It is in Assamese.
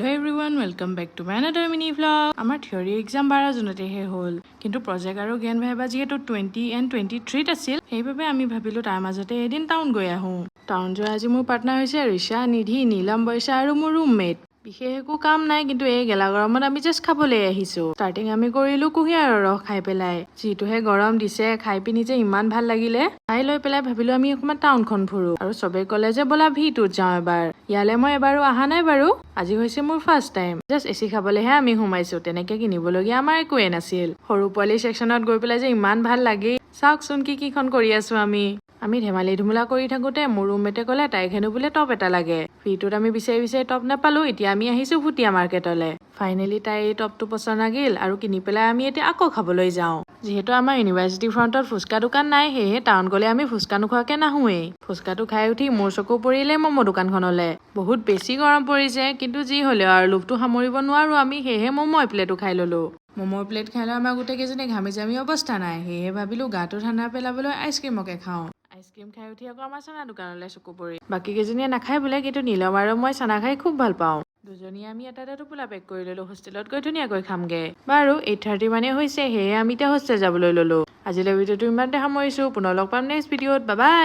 Hello everyone, welcome back to my another mini vlog. Our theory exam 12 জুনতে হে হল কিন্তু প্ৰজেক্ট আৰু জ্ঞান ভাইবা যেটো 20 and 23 আছিল সেইভাবে আমি ভাবিলো তাৰ মাজতে এদিন টাউন গৈ আহো টাউন যোৱা আজি মোৰ পাৰ্টনাৰ হৈছে ঋষা নিধি নীলম বৈশা আৰু মোৰ ৰুমমেট বিশেষ একো কাম নাই কিন্তু এই গেলা গৰমত আমি জাস্ট খাবলৈ আহিছো ষ্টাৰ্টিং আমি কৰিলো কুহিয়াৰৰ ৰস খাই পেলাই যিটোহে গৰম দিছে খাই পিনি যে ইমান ভাল লাগিলে খাই লৈ পেলাই ভাবিলো আমি অকমান টাউনখন ফুৰো আৰু সবে ক'লে যে বলা ভিটোত যাওঁ এবাৰ ইয়ালে মই এবাৰো অহা নাই বাৰু আজি হৈছে মোৰ ফাৰ্ষ্ট টাইম জাস্ট এচি খাবলৈহে আমি সোমাইছো তেনেকে কিনিবলগীয়া আমাৰ একোৱে নাছিল সৰু পোৱালি সেকশনত গৈ পেলাই যে ইমান ভাল লাগে চাওকচোন কিখন কৰি আছো আমি ধেমালি ধুমুলা কৰি থাকোতে মোৰ ৰুমমেটে ক'লে তাইক হেনো বোলে টপ এটা লাগে ফ্ৰিটোত আমি বিচাৰি টপ নাপালো এতিয়া আমি আহিছো ভুটিয়া মাৰ্কেটলে ফাইনেলি তাই এই টপটো পছন্দ লাগিল আৰু কিনি পেলাই আমি এতিয়া আকৌ খাবলৈ যাওঁ যিহেতু আমাৰ ইউনিভাৰ্চিটি ফ্ৰণ্টত ফুচকা দোকান নাই সেয়ে টাউন গলে আমি ফুচকা নোখোৱাকে নাহোৱেই ফুচকাটো খাই উঠি মোৰ চকু পৰিলে ম'ম' দোকানখনলে বহুত বেছি গৰম পৰিছে কিন্তু যি হলেও আৰু লোভটো সামৰিব নোৱাৰো আমি সেয়ে ম'ম' প্লেটো খাই ললো ম'মৰ প্লেট খালে আমাৰ গোটেই কেইজনী ঘামি জামি অৱস্থা নাই সেয়ে ভাবিলো গাটো ঠাণ্ডা পেলাবলৈ আইচক্ৰীমকে খাওঁ আইচক্ৰীম খাই উঠি আকৌ আমাৰ চানা দোকানলৈ চকু পৰি বাকী কেইজনীয়ে নাখায় বোলে কিন্তু নীলম আৰু মই চানা খাই খুব ভাল পাওঁ দুজনী আমি এটা টোপোলা পেক কৰি ললো হোষ্টেলত গৈ ধুনীয়াকৈ খামগে বাৰু 8:30 মানে হৈছে সেয়ে আমি এতিয়া হোষ্টেল যাবলৈ ললো আজিলৈ ভিডিঅ'টো ইমানতে সামৰিছো পুনৰ লগ পাম নেক্সট ভিডিঅ'ত বাই বাই